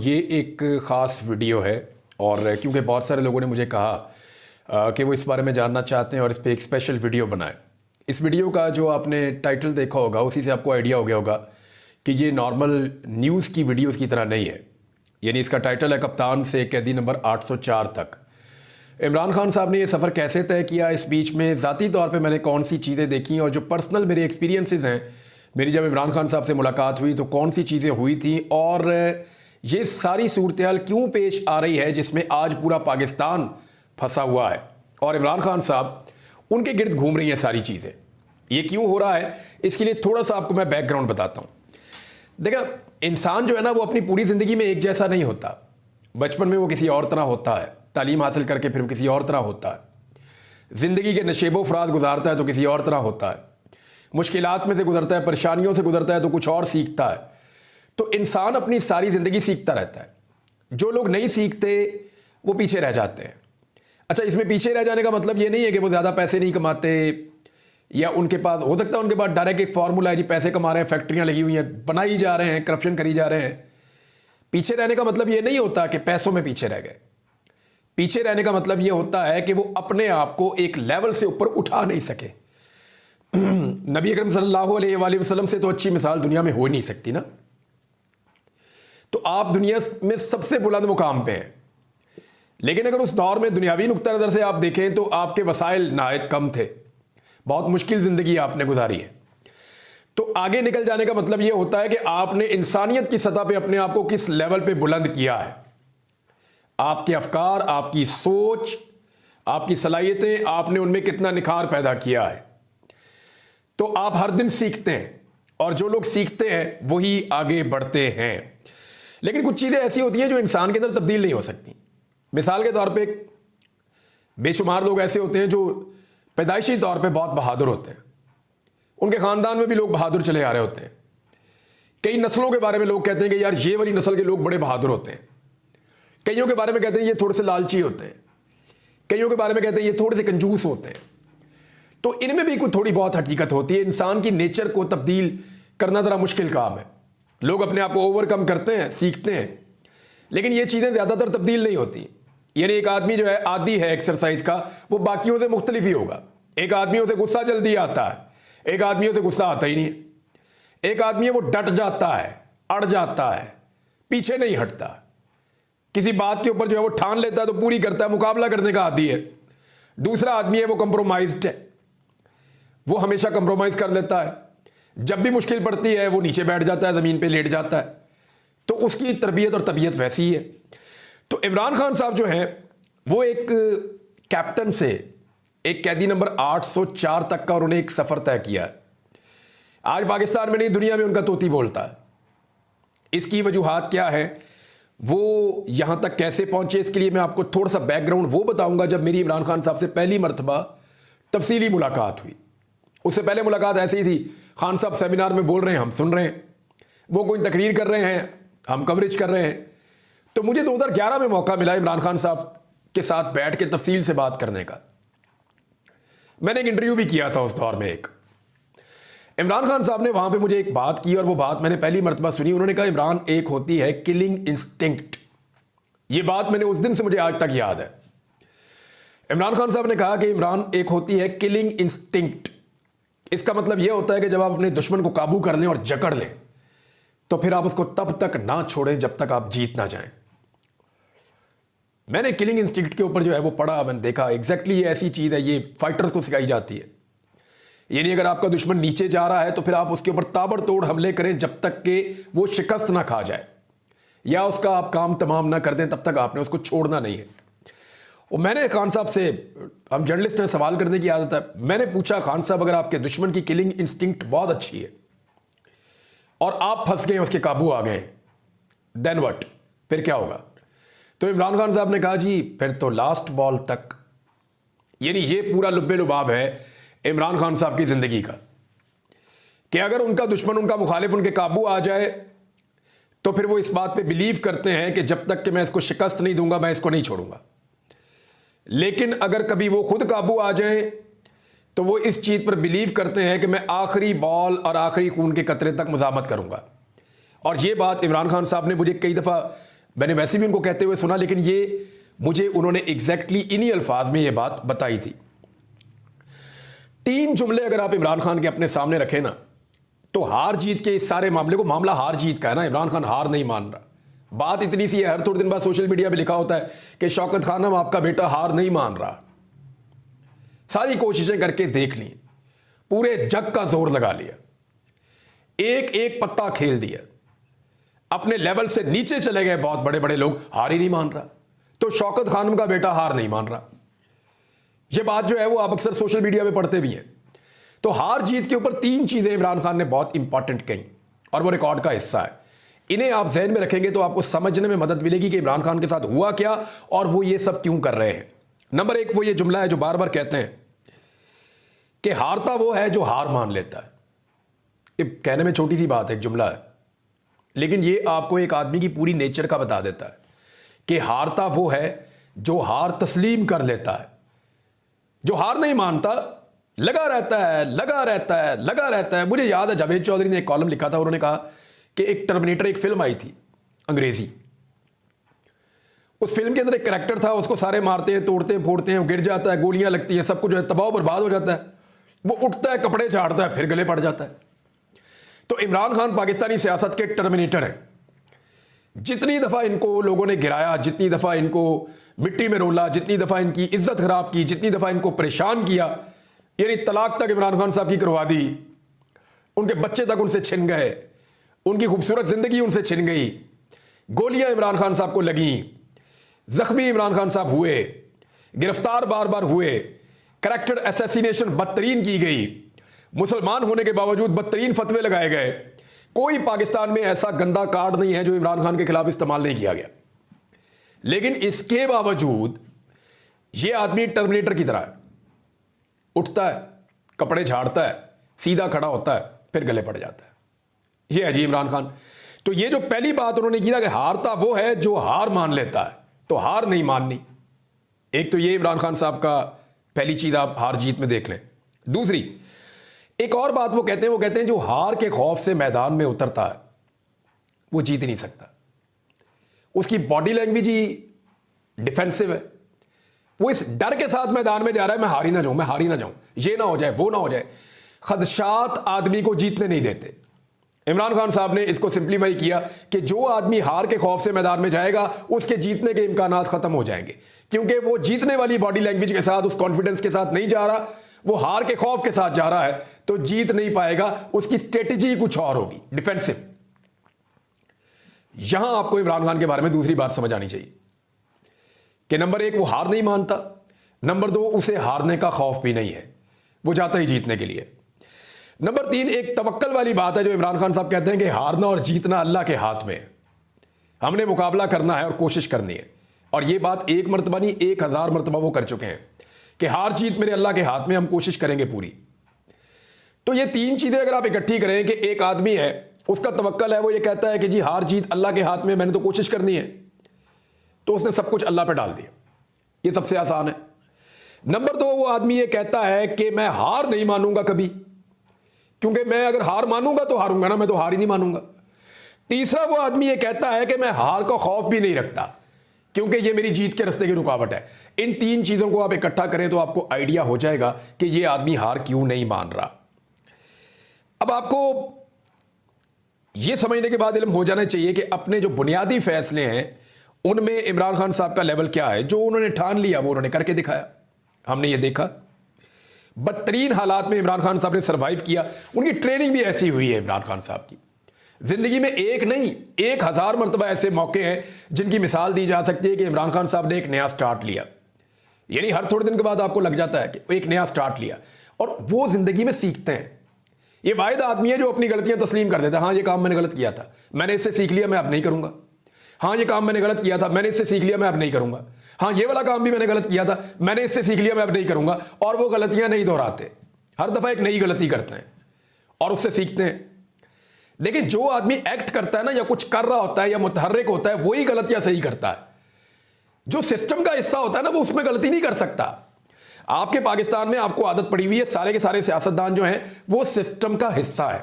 ये एक ख़ास वीडियो है और क्योंकि बहुत सारे लोगों ने मुझे कहा कि वो इस बारे में जानना चाहते हैं और इस पर एक स्पेशल वीडियो बनाए। इस वीडियो का जो आपने टाइटल देखा होगा उसी से आपको आइडिया हो गया होगा कि ये नॉर्मल न्यूज़ की वीडियोस की तरह नहीं है। यानी इसका टाइटल है कप्तान से कैदी नंबर 804 तक। इमरान खान साहब ने ये सफ़र कैसे तय किया, इस बीच में ज़ाती तौर पे मैंने कौन सी चीज़ें देखी और जो पर्सनल मेरे एक्सपीरियंसेस हैं, मेरी जब इमरान खान साहब से मुलाकात हुई तो कौन सी चीज़ें हुई थी और ये सारी सूरत हाल क्यों पेश आ रही है जिसमें आज पूरा पाकिस्तान फंसा हुआ है और इमरान खान साहब उनके गिर्द घूम रही हैं सारी चीज़ें। ये क्यों हो रहा है, इसके लिए थोड़ा सा आपको मैं बैकग्राउंड बताता हूँ। देखा, इंसान जो है ना वो अपनी पूरी ज़िंदगी में एक जैसा नहीं होता। बचपन में वो किसी और तरह होता है, तालीम हासिल करके फिर किसी और तरह होता है, ज़िंदगी के नशेबो फराज गुजारता है तो किसी और तरह होता है, मुश्किलात में से गुजरता है, परेशानियों से गुजरता है तो कुछ और सीखता है। तो इंसान अपनी सारी ज़िंदगी सीखता रहता है। जो लोग नहीं सीखते वो पीछे रह जाते हैं। अच्छा, इसमें पीछे रह जाने का मतलब ये नहीं है कि वो ज़्यादा पैसे नहीं कमाते या उनके पास हो सकता है उनके पास डायरेक्ट एक फार्मूला है जी, पैसे कमा रहे हैं, फैक्ट्रियाँ लगी हुई हैं, बनाई जा रहे हैं, करप्शन करी जा रहे हैं। पीछे रहने का मतलब ये नहीं होता कि पैसों में पीछे रह गए। पीछे रहने का मतलब ये होता है कि वो अपने आप को एक लेवल से ऊपर उठा नहीं सके। नबी अकरम सल्लल्लाहु अलैहि वसल्लम से तो अच्छी मिसाल दुनिया में हो ही नहीं सकती ना। तो आप दुनिया में सबसे बुलंद मुकाम पे हैं, लेकिन अगर उस दौर में दुनियावी नुक्ता नज़र से आप देखें तो आपके वसाइल नायत कम थे, बहुत मुश्किल ज़िंदगी आपने गुजारी है। तो आगे निकल जाने का मतलब यह होता है कि आपने इंसानियत की सतह पे अपने आप को किस लेवल पे बुलंद किया है। आपके अफकार, आपकी सोच, आपकी सलाहियतें, आपने उनमें कितना निखार पैदा किया है। तो आप हर दिन सीखते हैं और जो लोग सीखते हैं वही आगे बढ़ते हैं। लेकिन कुछ चीज़ें ऐसी होती हैं जो इंसान के अंदर तब्दील नहीं हो सकती। मिसाल के तौर पे बेशुमार लोग ऐसे होते हैं जो पैदाइशी तौर पे बहुत बहादुर होते हैं, उनके ख़ानदान में भी लोग बहादुर चले आ रहे होते हैं। कई नस्लों के बारे में लोग कहते हैं कि यार ये वाली नस्ल के लोग बड़े बहादुर होते हैं। कईयों के बारे में कहते हैं ये थोड़े से लालची होते हैं, कईयों के बारे में कहते हैं ये थोड़े से कंजूस होते हैं। तो इनमें भी कोई थोड़ी बहुत हकीकत होती है। इंसान की नेचर को तब्दील करना ज़रा मुश्किल काम है। लोग अपने आप को ओवरकम करते हैं, सीखते हैं, लेकिन ये चीज़ें ज़्यादातर तब्दील नहीं होती। यानी एक आदमी जो है आदी है एक्सरसाइज का, वो बाकियों से मुख्तलिफ ही होगा। एक आदमियों से गुस्सा जल्दी आता है, एक आदमियों से गुस्सा आता ही नहीं है। एक आदमी है वो डट जाता है, अड़ जाता है, पीछे नहीं हटता। किसी बात के ऊपर जो है वो ठान लेता है तो पूरी करता है, मुकाबला करने का आदी है। दूसरा आदमी है वो कंप्रोमाइज्ड है, वो हमेशा कंप्रोमाइज कर लेता है। जब भी मुश्किल पड़ती है वो नीचे बैठ जाता है, ज़मीन पे लेट जाता है। तो उसकी तरबियत और तबीयत वैसी ही है। तो इमरान खान साहब जो हैं वो एक कैप्टन से एक कैदी नंबर 804 तक का उन्होंने एक सफ़र तय किया है। आज पाकिस्तान में नहीं, दुनिया में उनका तोती बोलता है। इसकी वजूहात क्या है, वो यहाँ तक कैसे पहुँचे, इसके लिए मैं आपको थोड़ा सा बैकग्राउंड वो बताऊँगा। जब मेरी इमरान खान साहब से पहली मरतबा तफसीली मुलाकात हुई, उससे पहले मुलाकात ऐसी ही थी, खान साहब सेमिनार में बोल रहे हैं, हम सुन रहे हैं, वो कोई तकरीर कर रहे हैं, हम कवरेज कर रहे हैं। तो मुझे 2011 में मौका मिला इमरान खान साहब के साथ बैठ के तफसील से बात करने का। मैंने एक इंटरव्यू भी किया था उस दौर में। एक इमरान खान साहब ने वहाँ पे मुझे एक बात की और वो बात मैंने पहली मरतबा सुनी। उन्होंने कहा, इमरान, एक होती है किलिंग इंस्टिंक्ट। ये बात मैंने उस दिन से मुझे आज तक याद है। इमरान खान साहब ने कहा कि इमरान, एक होती है किलिंग इंस्टिंक्ट। इसका मतलब यह होता है कि जब आप अपने दुश्मन को काबू कर लें और जकड़ लें तो फिर आप उसको तब तक ना छोड़ें जब तक आप जीत ना जाएं। मैंने किलिंग इंस्टिंक्ट के ऊपर जो है वो पढ़ा, मैंने देखा एग्जैक्टली ये ऐसी चीज़ है, ये फाइटर्स को सिखाई जाती है। यानी अगर आपका दुश्मन नीचे जा रहा है तो फिर आप उसके ऊपर ताबड़तोड़ हमले करें जब तक कि वो शिकस्त ना खा जाए या उसका आप काम तमाम ना कर दें, तब तक आपने उसको छोड़ना नहीं है। और मैंने खान साहब से, हम जर्नलिस्ट में सवाल करने की आदत है, मैंने पूछा, खान साहब अगर आपके दुश्मन की किलिंग इंस्टिंक्ट बहुत अच्छी है और आप फंस गए, उसके काबू आ गए, देन व्हाट, फिर क्या होगा? तो इमरान खान साहब ने कहा, जी फिर तो लास्ट बॉल तक। यानी ये पूरा लुब्बे लुबाब है इमरान खान साहब की ज़िंदगी का कि अगर उनका दुश्मन, उनका मुखालिफ उनके काबू आ जाए तो फिर वो इस बात पे बिलीव करते हैं कि जब तक कि मैं इसको शिकस्त नहीं दूंगा मैं इसको नहीं छोड़ूंगा। लेकिन अगर कभी वो खुद काबू आ जाए तो वो इस चीज़ पर बिलीव करते हैं कि मैं आखिरी बॉल और आखिरी खून के कतरे तक मुज़ाहमत करूंगा। और ये बात इमरान खान साहब ने मुझे कई दफ़ा मैंने वैसे भी उनको कहते हुए सुना, लेकिन ये मुझे उन्होंने एग्जैक्टली इन्हीं अल्फाज में ये बात बताई थी। 3 जुमले अगर आप इमरान खान के अपने सामने रखें ना, तो हार जीत के इस सारे मामले को, मामला हार जीत का है ना, इमरान खान हार नहीं मान रहा। बात इतनी सी है, हर थोड़े दिन बाद सोशल मीडिया पे लिखा होता है कि शौकत खानम आपका बेटा हार नहीं मान रहा। सारी कोशिशें करके देख ली, पूरे जग का जोर लगा लिया, एक एक पत्ता खेल दिया, अपने लेवल से नीचे चले गए बहुत बड़े बड़े लोग, हार ही नहीं मान रहा। तो शौकत खानम का बेटा हार नहीं मान रहा, यह बात जो है वो आप अक्सर सोशल मीडिया पे पढ़ते भी हैं। तो हार जीत के ऊपर 3 चीजें इमरान खान ने बहुत इंपॉर्टेंट कही और वो रिकॉर्ड का हिस्सा है। इन्हें आप जहन में रखेंगे तो आपको समझने में मदद मिलेगी कि इमरान खान के साथ हुआ क्या और वो ये सब क्यों कर रहे हैं। नंबर 1 वो ये जुमला है जो बार बार कहते हैं कि हारता वो है जो हार मान लेता है। ये कहने में छोटी सी बात है, एक जुमला है, लेकिन ये आपको एक आदमी की पूरी नेचर का बता देता है कि हारता वो है जो हार तस्लीम कर लेता है। जो हार नहीं मानता, लगा रहता है, लगा रहता है, लगा रहता है। मुझे याद है जावेद चौधरी ने एक कॉलम लिखा था, उन्होंने कहा कि एक टर्मिनेटर, एक फिल्म आई थी अंग्रेजी, उस फिल्म के अंदर एक कैरेक्टर था, उसको सारे मारते हैं, तोड़ते हैं, फोड़ते हैं, वो गिर जाता है, गोलियां लगती हैं, सब कुछ जो है तबाह बर्बाद हो जाता है। वो उठता है, कपड़े झाड़ता है, फिर गले पड़ जाता है। तो इमरान खान पाकिस्तानी सियासत के टर्मिनेटर हैं। जितनी दफा इनको लोगों ने गिराया, जितनी दफा इनको मिट्टी में रोला, जितनी दफा इनकी इज्जत खराब की, जितनी दफा इनको परेशान किया, यानी तलाक तक इमरान खान साहब की करवा दी, उनके बच्चे तक उनसे छिन गए, उनकी खूबसूरत जिंदगी उनसे छिन गई, गोलियां इमरान खान साहब को लगी, जख्मी इमरान खान साहब हुए, गिरफ्तार बार बार हुए, कैरेक्टर असैसिनेशन बदतरीन की गई, मुसलमान होने के बावजूद बदतरीन फतवे लगाए गए। कोई पाकिस्तान में ऐसा गंदा कार्ड नहीं है जो इमरान खान के खिलाफ इस्तेमाल नहीं किया गया। लेकिन इसके बावजूद यह आदमी टर्मिनेटर की तरह है, उठता है, कपड़े झाड़ता है, सीधा खड़ा होता है, फिर गले पड़ जाता है। यह है जी इमरान खान। तो ये जो पहली बात उन्होंने की ना कि हारता वो है जो हार मान लेता है, तो हार नहीं माननी। एक तो ये इमरान खान साहब का पहली चीज आप हार जीत में देख लें। दूसरी एक और बात वो कहते हैं जो हार के खौफ से मैदान में उतरता है वो जीत नहीं सकता। उसकी बॉडी लैंग्वेज ही डिफेंसिव है। वो इस डर के साथ मैदान में जा रहा है, मैं हारी ना जाऊं, मैं हारी ना जाऊं, ये ना हो जाए, वो ना हो जाए। खदशात आदमी को जीतने नहीं देते। इमरान खान साहब ने इसको सिंप्लीफाई किया कि जो आदमी हार के खौफ से मैदान में जाएगा उसके जीतने के इम्कानात खत्म हो जाएंगे, क्योंकि वो जीतने वाली बॉडी लैंग्वेज के साथ, उस कॉन्फिडेंस के साथ नहीं जा रहा, वो हार के खौफ के साथ जा रहा है, तो जीत नहीं पाएगा। उसकी स्ट्रेटेजी कुछ और होगी, डिफेंसिव। यहां आपको इमरान खान के बारे में दूसरी बात समझ आनी चाहिए कि नंबर 1 वो हार नहीं मानता, नंबर 2 उसे हारने का खौफ भी नहीं है, वो जाता ही जीतने के लिए। नंबर 3 एक तवक्कल वाली बात है जो इमरान खान साहब कहते हैं कि हारना और जीतना अल्लाह के हाथ में है, हमने मुकाबला करना है और कोशिश करनी है। और ये बात 1 मरतबा नहीं 1000 मरतबा वो कर चुके हैं कि हार जीत मेरे अल्लाह के हाथ में, हम कोशिश करेंगे पूरी। तो ये 3 चीजें अगर आप इकट्ठी करें कि एक आदमी है, उसका तवक्कल है, वो ये कहता है कि जी हार जीत अल्लाह के हाथ में, मैंने तो कोशिश करनी है, तो उसने सब कुछ अल्लाह पे डाल दिया। ये सबसे आसान है। नंबर 2 वो आदमी ये कहता है कि मैं हार नहीं मानूंगा कभी, क्योंकि मैं अगर हार मानूंगा तो हारूंगा ना, मैं तो हार ही नहीं मानूंगा। तीसरा वो आदमी ये कहता है कि मैं हार का खौफ भी नहीं रखता, क्योंकि ये मेरी जीत के रास्ते की रुकावट है। इन 3 चीजों को आप इकट्ठा करें तो आपको आइडिया हो जाएगा कि ये आदमी हार क्यों नहीं मान रहा। अब आपको यह समझने के बाद इल्म हो जाना चाहिए कि अपने जो बुनियादी फैसले हैं उनमें इमरान खान साहब का लेवल क्या है। जो उन्होंने ठान लिया वो उन्होंने करके दिखाया, हमने ये देखा। बदतरीन हालात में इमरान खान साहब ने सरवाइव किया। उनकी ट्रेनिंग भी ऐसी हुई है इमरान खान साहब की। जिंदगी में एक नहीं 1000 मरतबा ऐसे मौके हैं जिनकी मिसाल दी जा सकती है कि इमरान खान साहब ने एक नया स्टार्ट लिया, यानी हर थोड़े दिन के बाद आपको लग जाता है कि एक नया स्टार्ट लिया, और वो जिंदगी में सीखते हैं। ये वाहिद आदमी है जो अपनी गलतियां तस्लीम कर देता है। हाँ ये काम मैंने गलत किया था, मैंने इससे सीख लिया, मैं अब नहीं करूंगा। हाँ ये काम मैंने गलत किया था, मैंने इससे सीख लिया, मैं अब नहीं करूंगा। हाँ ये वाला काम भी मैंने गलत किया था, मैंने इससे सीख लिया, मैं अब नहीं करूंगा। और वो गलतियां नहीं दोहराते, हर दफा एक नई गलती करते हैं और उससे सीखते हैं। लेकिन जो आदमी एक्ट करता है ना, या कुछ कर रहा होता है या मुतहर्रिक होता है, वही गलतियां सही करता है। जो सिस्टम का हिस्सा होता है ना, वो उसमें गलती नहीं कर सकता। आपके पाकिस्तान में आपको आदत पड़ी हुई है, सारे के सारे सियासतदान जो हैं वो सिस्टम का हिस्सा है।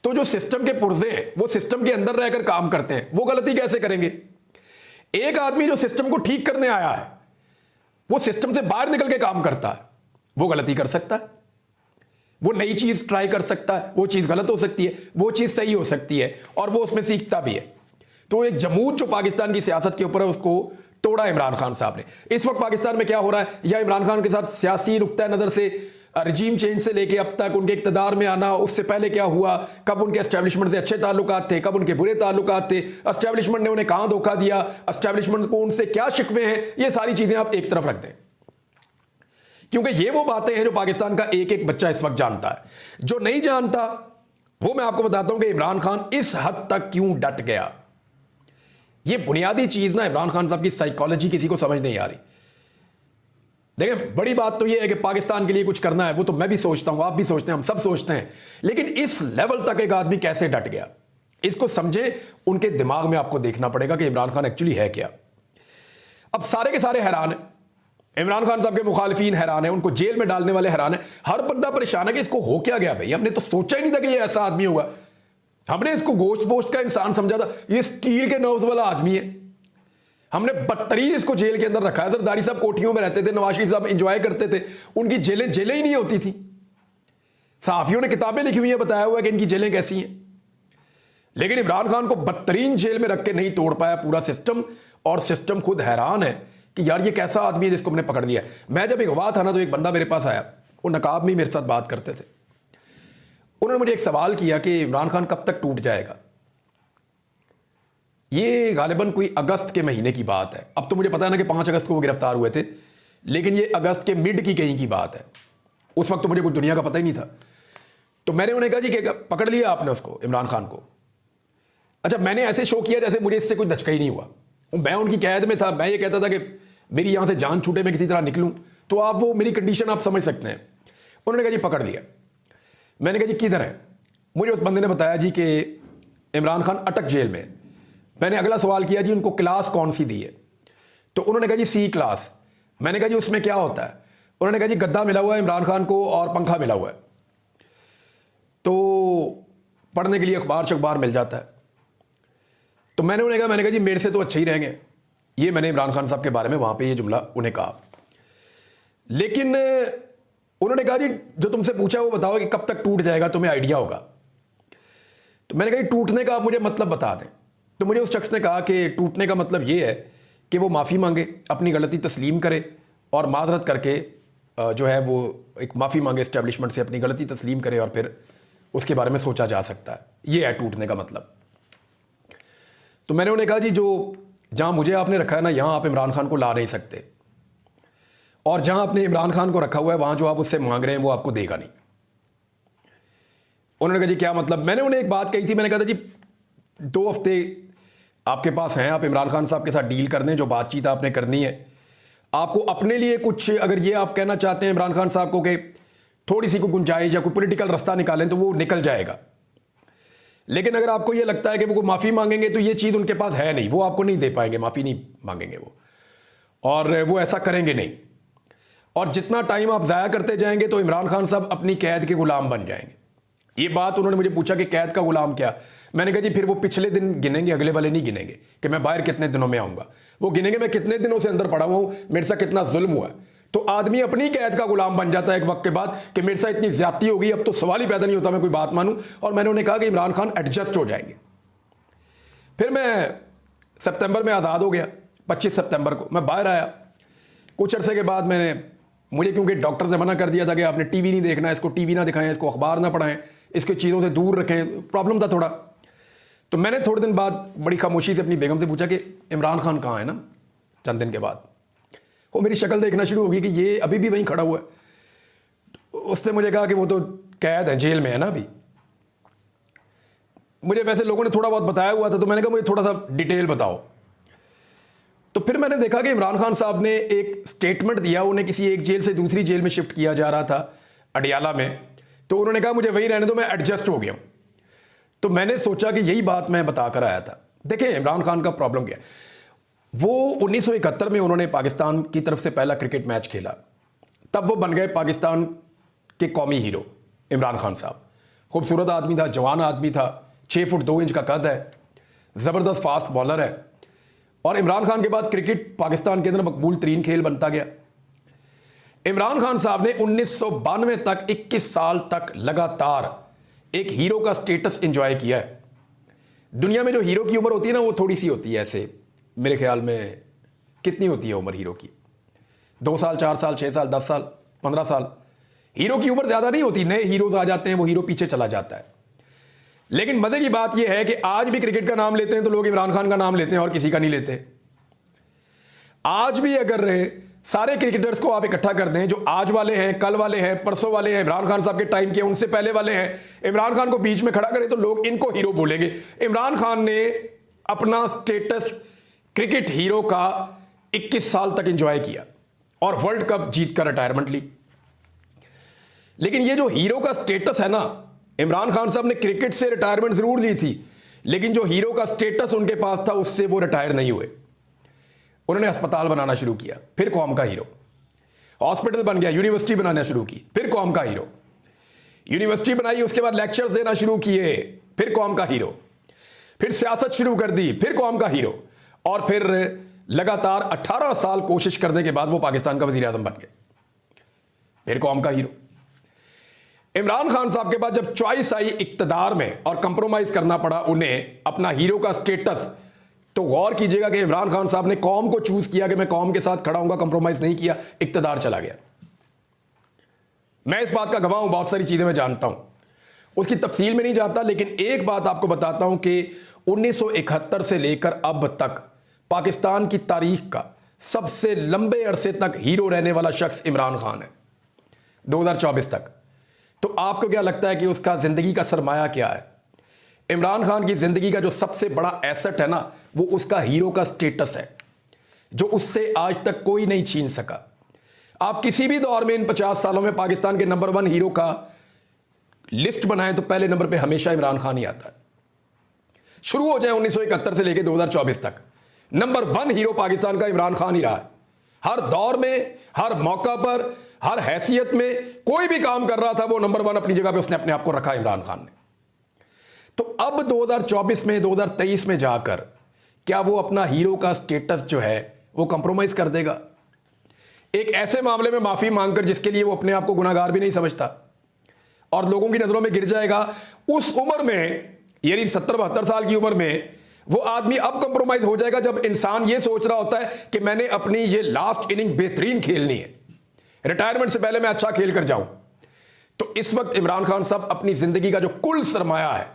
तो जो सिस्टम के पुर्जे हैं वो सिस्टम के अंदर रहकर काम करते हैं, वो गलती कैसे करेंगे? एक आदमी जो सिस्टम को ठीक करने आया है, वो सिस्टम से बाहर निकल के काम करता है, वो गलती कर सकता है, वो नई चीज ट्राई कर सकता है, वो चीज गलत हो सकती है, वो चीज सही हो सकती है, और वो उसमें सीखता भी है। तो एक जमूत जो पाकिस्तान की सियासत के ऊपर है, उसको तोड़ा इमरान खान साहब ने। इस वक्त पाकिस्तान में क्या हो रहा है, या इमरान खान के साथ सियासी नुक्ता नजर से रजीम चेंज से लेके अब तक उनके इक़्तिदार में आना, उससे पहले क्या हुआ, कब उनके एस्टेब्लिशमेंट से अच्छे ताल्लुकात थे, कब उनके बुरे ताल्लुकात थे, एस्टेब्लिशमेंट ने उन्हें कहां धोखा दिया, एस्टेब्लिशमेंट को उनसे क्या शिकवे हैं, ये सारी चीजें आप एक तरफ रख दें, क्योंकि ये वो बातें हैं जो पाकिस्तान का एक एक बच्चा इस वक्त जानता है। जो नहीं जानता वो मैं आपको बताता हूं कि इमरान खान इस हद तक क्यों डट गया। ये बुनियादी चीज ना, इमरान खान साहब की साइकोलॉजी किसी को समझ नहीं आ रही। देखें, बड़ी बात तो ये है कि पाकिस्तान के लिए कुछ करना है, वो तो मैं भी सोचता हूं, आप भी सोचते हैं, हम सब सोचते हैं, लेकिन इस लेवल तक एक आदमी कैसे डट गया, इसको समझे, उनके दिमाग में आपको देखना पड़ेगा कि इमरान खान एक्चुअली है क्या। अब सारे के सारे हैरान हैं, इमरान खान साहब के मुखालिफिन हैरान है, उनको जेल में डालने वाले हैरान है, हर बंदा परेशान है कि इसको हो क्या गया भाई, हमने तो सोचा ही नहीं था कि ये ऐसा आदमी होगा, हमने इसको गोश्त पोस्ट का इंसान समझा था, ये स्टील के नर्व्स वाला आदमी है, हमने बदतरीन इसको जेल के अंदर रखा है। जरदारी साहब कोठियों में रहते थे, नवाज शरीफ साहब एंजॉय करते थे, उनकी जेलें जेलें ही नहीं होती थी। सहाफियों ने किताबें लिखी हुई हैं, बताया हुआ है कि इनकी जेलें कैसी हैं, लेकिन इमरान खान को बदतरीन जेल में रख के नहीं तोड़ पाया पूरा सिस्टम, और सिस्टम खुद हैरान है कि यार ये कैसा आदमी है जिसको हमने पकड़ लिया है। मैं जब एक गवाह था ना, तो एक बंदा मेरे पास आया, वो नकाब में मेरे साथ बात करते थे, उन्होंने मुझे एक सवाल किया कि इमरान खान कब तक टूट जाएगा। ये गालिबन कोई अगस्त के महीने की बात है, अब तो मुझे पता है ना कि 5 अगस्त को वो गिरफ्तार हुए थे, लेकिन ये अगस्त के मिड की कहीं की बात है, उस वक्त तो मुझे कुछ दुनिया का पता ही नहीं था। तो मैंने उन्हें कहा जी कि पकड़ लिया आपने उसको, इमरान खान को। अच्छा, मैंने ऐसे शो किया जैसे मुझे इससे कुछ धचका ही नहीं हुआ, मैं उनकी कैद में था, मैं ये कहता था कि मेरी यहां से जान छूटे, मैं किसी तरह निकलूं, तो आप वो मेरी कंडीशन आप समझ सकते हैं। उन्होंने कहा जी पकड़ लिया। मैंने कहा जी किधर है, मुझे उस बंदे ने बताया जी कि इमरान खान अटक जेल में। मैंने अगला सवाल किया जी उनको क्लास कौन सी दी है, तो उन्होंने कहा जी C क्लास। मैंने कहा जी उसमें क्या होता है, उन्होंने कहा जी गद्दा मिला हुआ है इमरान खान को और पंखा मिला हुआ है, तो पढ़ने के लिए अखबार मिल जाता है। तो मैंने उन्हें कहा जी मेरे से तो अच्छे ही रहेंगे, ये मैंने इमरान खान साहब के बारे में वहां पे ये जुमला उन्हें कहा। लेकिन उन्होंने कहा जी जो तुमसे पूछा वो बताओ कि कब तक टूट जाएगा, तुम्हें आइडिया होगा। तो मैंने कहा टूटने का आप मुझे मतलब बता दें। तो मुझे उस शख्स ने कहा कि टूटने का मतलब ये है कि वो माफ़ी मांगे, अपनी गलती तस्लीम करे और माजरत करके जो है वो एक माफ़ी मांगे इस्टेब्लिशमेंट से, अपनी गलती तस्लीम करे और फिर उसके बारे में सोचा जा सकता है, ये है टूटने का मतलब। तो मैंने उन्हें कहा जी जो जहां मुझे आपने रखा है ना, यहां आप इमरान खान को ला नहीं सकते, और जहां आपने इमरान खान को रखा हुआ है वहां जो आप उससे मांग रहे हैं वो आपको देगा नहीं। उन्होंने कहा जी क्या मतलब। मैंने उन्हें एक बात कही थी, मैंने कहा था जी 2 हफ्ते आपके पास हैं, आप इमरान खान साहब के साथ डील कर दें, जो बातचीत आपने करनी है, आपको अपने लिए कुछ अगर ये आप कहना चाहते हैं इमरान खान साहब को कि थोड़ी सी कोई गुंजाइश या कोई पॉलिटिकल रास्ता निकालें, तो वो निकल जाएगा। लेकिन अगर आपको ये लगता है कि वो माफ़ी मांगेंगे तो ये चीज़ उनके पास है नहीं, वो आपको नहीं दे पाएंगे, माफ़ी नहीं मांगेंगे वो, और वो ऐसा करेंगे नहीं। और जितना टाइम आप ज़ाया करते जाएंगे तो इमरान खान साहब अपनी कैद के गुलाम बन जाएंगे। ये बात उन्होंने मुझे पूछा कि कैद का गुलाम क्या। मैंने कहा जी फिर वो पिछले दिन गिनेंगे, अगले वाले नहीं गिनेंगे कि मैं बाहर कितने दिनों में आऊँगा, वो गिनेंगे मैं कितने दिनों से अंदर पड़ा हुआ हूँ, मेरे साथ कितना जुल्म हुआ है। तो आदमी अपनी कैद का गुलाम बन जाता है एक वक्त के बाद कि मेरे साथ इतनी ज्यादती हो गई, अब तो सवाल ही पैदा नहीं होता मैं कोई बात मानूं। और मैंने उन्हें कहा कि इमरान खान एडजस्ट हो जाएंगे। फिर मैं सितंबर में आज़ाद हो गया, 25 सितंबर को मैं बाहर आया। कुछ अरसे के बाद मुझे क्योंकि डॉक्टर ने मना कर दिया था कि आपने टीवी नहीं देखना, इसको टीवी ना दिखाएं, इसको अखबार ना पढ़ाएं, इसके चीज़ों से दूर रखें, प्रॉब्लम था थोड़ा। तो मैंने थोड़े दिन बाद बड़ी खामोशी से अपनी बेगम से पूछा कि इमरान खान कहाँ है ना। चंद दिन के बाद वो मेरी शक्ल देखना शुरू होगी कि ये अभी भी वहीं खड़ा हुआ है। उसने मुझे कहा कि वो तो कैद है, जेल में है ना अभी। मुझे वैसे लोगों ने थोड़ा बहुत बताया हुआ था, तो मैंने कहा मुझे थोड़ा सा डिटेल बताओ। तो फिर मैंने देखा कि इमरान खान साहब ने एक स्टेटमेंट दिया, उन्हें किसी एक जेल से दूसरी जेल में शिफ्ट किया जा रहा था अडियाला में। तो उन्होंने कहा मुझे वहीं रहने दो, मैं एडजस्ट हो गया हूं। तो मैंने सोचा कि यही बात मैं बताकर आया था। देखिए इमरान खान का प्रॉब्लम क्या है, वो 1971 में उन्होंने पाकिस्तान की तरफ से पहला क्रिकेट मैच खेला, तब वो बन गए पाकिस्तान के कौमी हीरो इमरान खान साहब। खूबसूरत आदमी था, जवान आदमी था, 6 फुट 2 इंच का कद है, ज़बरदस्त फास्ट बॉलर है, और इमरान खान के बाद क्रिकेट पाकिस्तान के अंदर मकबूल तरीन खेल बनता गया। इमरान खान साहब ने 1992 तक 21 साल तक लगातार एक हीरो का स्टेटस एंजॉय किया है। दुनिया में जो हीरो की उम्र होती है ना, वो थोड़ी सी होती है, ऐसे मेरे ख्याल में कितनी होती है उम्र हीरो की? 2 साल, 4 साल, 6 साल, 10 साल, 15 साल। हीरो की उम्र ज़्यादा नहीं होती। नए हीरोज आ जाते हैं, वो हीरो पीछे चला जाता है। लेकिन मजे की बात यह है कि आज भी क्रिकेट का नाम लेते हैं तो लोग इमरान खान का नाम लेते हैं और किसी का नहीं लेते। आज भी अगर सारे क्रिकेटर्स को आप इकट्ठा कर दें, जो आज वाले हैं, कल वाले हैं, परसों वाले हैं, इमरान खान साहब के टाइम के, उनसे पहले वाले हैं, इमरान खान को बीच में खड़ा करें तो लोग इनको हीरो बोलेंगे। इमरान खान ने अपना स्टेटस क्रिकेट हीरो का 21 साल तक एंजॉय किया और वर्ल्ड कप जीत कर रिटायरमेंट ली। लेकिन ये जो हीरो का स्टेटस है ना, इमरान खान साहब ने क्रिकेट से रिटायरमेंट जरूर ली थी, लेकिन जो हीरो का स्टेटस उनके पास था उससे वो रिटायर नहीं हुए। उन्होंने अस्पताल बनाना शुरू किया, फिर कौम का हीरो। हॉस्पिटल बन गया, यूनिवर्सिटी बनाना शुरू की, फिर कौम का हीरो। यूनिवर्सिटी बनाई, उसके बाद लेक्चर्स देना शुरू किए, फिर कौम का हीरो। फिर सियासत शुरू कर दी, फिर कौम का हीरो। और फिर लगातार 18 साल कोशिश करने के बाद वो पाकिस्तान का वजीर आजम बन गए, फिर कौम का हीरो। इमरान खान साहब के बाद जब चॉइस आई इक्तदार में और कंप्रोमाइज करना पड़ा उन्हें अपना हीरो का स्टेटस, तो गौर कीजिएगा कि इमरान खान साहब ने कौम को चूज किया कि मैं कौम के साथ खड़ा हूंगा, कंप्रोमाइज नहीं किया, इक्तदार चला गया। मैं इस बात का गवाह हूं, बहुत सारी चीजें मैं जानता हूं, उसकी तफसील में नहीं जानता, लेकिन एक बात आपको बताता हूं कि 1971 से लेकर अब तक पाकिस्तान की तारीख का सबसे लंबे अरसे तक हीरो रहने वाला शख्स इमरान खान है, 2024 तक। तो आपको क्या लगता है कि उसका जिंदगी का सरमाया क्या है? इमरान खान की जिंदगी का जो सबसे बड़ा एसेट है ना, वो उसका हीरो का स्टेटस है, जो उससे आज तक कोई नहीं छीन सका। आप किसी भी दौर में इन 50 सालों में पाकिस्तान के नंबर 1 हीरो का लिस्ट बनाएं तो पहले नंबर पे हमेशा इमरान खान ही आता है। शुरू हो जाए 1971 से लेकर 2024 तक, नंबर 1 हीरो पाकिस्तान का इमरान खान ही रहा है। हर दौर में, हर मौका पर, हर हैसियत में कोई भी काम कर रहा था, वो नंबर 1 अपनी जगह पे उसने अपने आप को रखा इमरान खान ने। तो अब 2024 में, 2023 में जाकर क्या वो अपना हीरो का स्टेटस जो है वो कंप्रोमाइज कर देगा? एक ऐसे मामले में माफी मांगकर जिसके लिए वो अपने आप को गुनाहगार भी नहीं समझता और लोगों की नजरों में गिर जाएगा। उस उम्र में, यानी 70-72 साल की उम्र में, वो आदमी अब कंप्रोमाइज हो जाएगा जब इंसान ये सोच रहा होता है कि मैंने अपनी ये लास्ट इनिंग बेहतरीन खेलनी है, रिटायरमेंट से पहले मैं अच्छा खेल कर जाऊं। तो इस वक्त इमरान खान साहब अपनी जिंदगी का जो कुल सरमाया है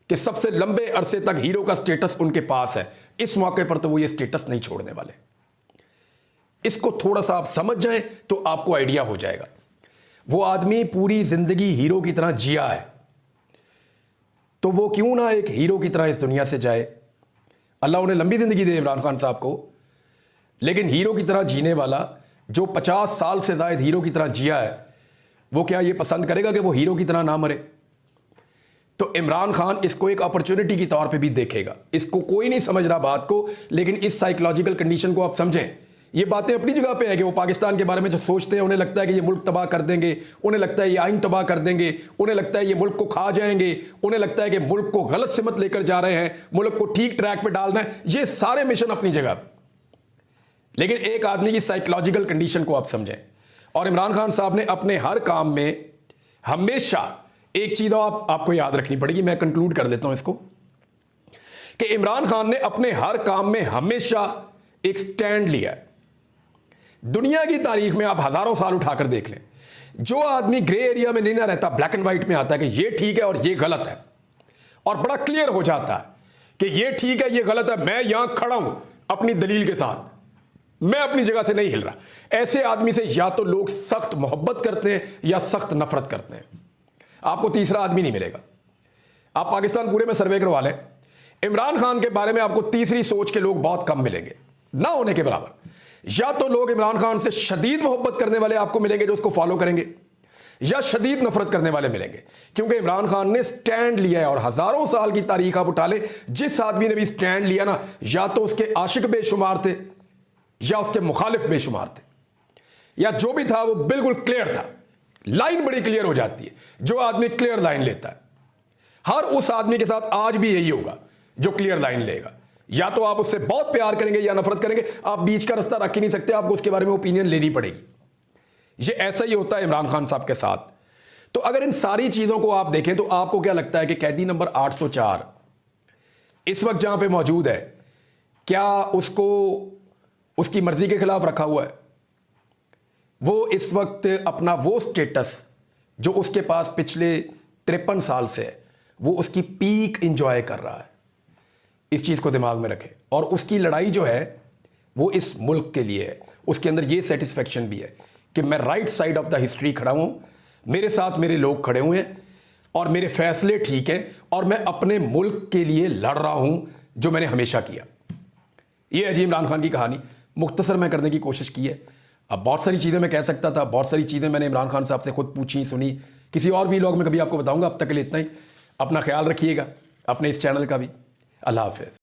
कि सबसे लंबे अरसे तक हीरो का स्टेटस उनके पास है, इस मौके पर तो वो ये स्टेटस नहीं छोड़ने वाले। इसको थोड़ा सा आप समझ जाएं तो आपको आइडिया हो जाएगा। वो आदमी पूरी जिंदगी हीरो की तरह जिया है, तो वो क्यों ना एक हीरो की तरह इस दुनिया से जाए। अल्लाह उन्हें लंबी जिंदगी दे इमरान खान साहब को, लेकिन हीरो की तरह जीने वाला जो 50 साल से ज्यादा हीरो की तरह जिया है, वो क्या ये पसंद करेगा कि वो हीरो की तरह ना मरे? तो इमरान खान इसको एक अपॉर्चुनिटी के तौर पे भी देखेगा। इसको कोई नहीं समझ रहा बात को, लेकिन इस साइकोलॉजिकल कंडीशन को आप समझें। ये बातें अपनी जगह पे है कि वो पाकिस्तान के बारे में जो सोचते हैं, उन्हें लगता है कि ये मुल्क तबाह कर देंगे, उन्हें लगता है ये आइन तबाह कर देंगे, उन्हें लगता है ये मुल्क को खा जाएंगे, उन्हें लगता है कि मुल्क को गलत सिमत लेकर जा रहे हैं, मुल्क को ठीक ट्रैक पे डालना है। ये सारे मिशन अपनी जगह पे, लेकिन एक आदमी की साइकोलॉजिकल कंडीशन को आप समझें। और इमरान खान साहब ने अपने हर काम में हमेशा एक चीज आपको याद रखनी पड़ेगी, मैं कंक्लूड कर देता हूं इसको, कि इमरान खान ने अपने हर काम में हमेशा एक स्टैंड लिया है। दुनिया की तारीख में आप हजारों साल उठाकर देख लें, जो आदमी ग्रे एरिया में नहीं ना रहता, ब्लैक एंड व्हाइट में आता है कि ये ठीक है और ये गलत है, और बड़ा क्लियर हो जाता है कि ये ठीक है, ये गलत है, मैं यहां खड़ा हूं अपनी दलील के साथ, मैं अपनी जगह से नहीं हिल रहा। ऐसे आदमी से या तो लोग सख्त मोहब्बत करते हैं या सख्त नफरत करते हैं। आपको तीसरा आदमी नहीं मिलेगा। आप पाकिस्तान पूरे में सर्वे करवा लें, इमरान खान के बारे में आपको तीसरी सोच के लोग बहुत कम मिलेंगे, ना होने के बराबर। या तो लोग इमरान खान से शदीद मोहब्बत करने वाले आपको मिलेंगे जो उसको फॉलो करेंगे, या शदीद नफरत करने वाले मिलेंगे, क्योंकि इमरान खान ने स्टैंड लिया है। और हजारों साल की तारीख आप उठा ले, जिस आदमी ने भी स्टैंड लिया ना, या तो उसके आशिक बेशुमार थे या उसके मुखालिफ बेशुमार थे, या जो भी था वो बिल्कुल क्लियर था। लाइन बड़ी क्लियर हो जाती है जो आदमी क्लियर लाइन लेता है। हर उस आदमी के साथ आज भी यही होगा जो क्लियर लाइन लेगा। या तो आप उससे बहुत प्यार करेंगे या नफरत करेंगे, आप बीच का रास्ता रख ही नहीं सकते, आपको उसके बारे में ओपिनियन लेनी पड़ेगी। ये ऐसा ही होता है इमरान खान साहब के साथ। तो अगर इन सारी चीजों को आप देखें तो आपको क्या लगता है कि कैदी नंबर 804 इस वक्त जहां पे मौजूद है, क्या उसको उसकी मर्जी के खिलाफ रखा हुआ है? वो इस वक्त अपना वो स्टेटस जो उसके पास पिछले 53 साल से है, वो उसकी पीक इंजॉय कर रहा है। इस चीज को दिमाग में रखें। और उसकी लड़ाई जो है वो इस मुल्क के लिए है। उसके अंदर ये सेटिस्फेक्शन भी है कि मैं right side of the history खड़ा हूं, मेरे साथ मेरे लोग खड़े हुए हैं और मेरे फैसले ठीक हैं और मैं अपने मुल्क के लिए लड़ रहा हूं जो मैंने हमेशा किया। ये है जी इमरान खान की कहानी। मुख्तसर मैं करने की कोशिश की है। अब बहुत सारी चीज़ें मैं कह सकता था, बहुत सारी चीज़ें मैंने इमरान खान साहब से खुद पूछी सुनी, किसी और व्लॉग में कभी आपको बताऊंगा। अब तक के लिए इतना ही। अपना ख्याल रखिएगा, अपने इस चैनल का भी। अल्लाह हाफ़िज़।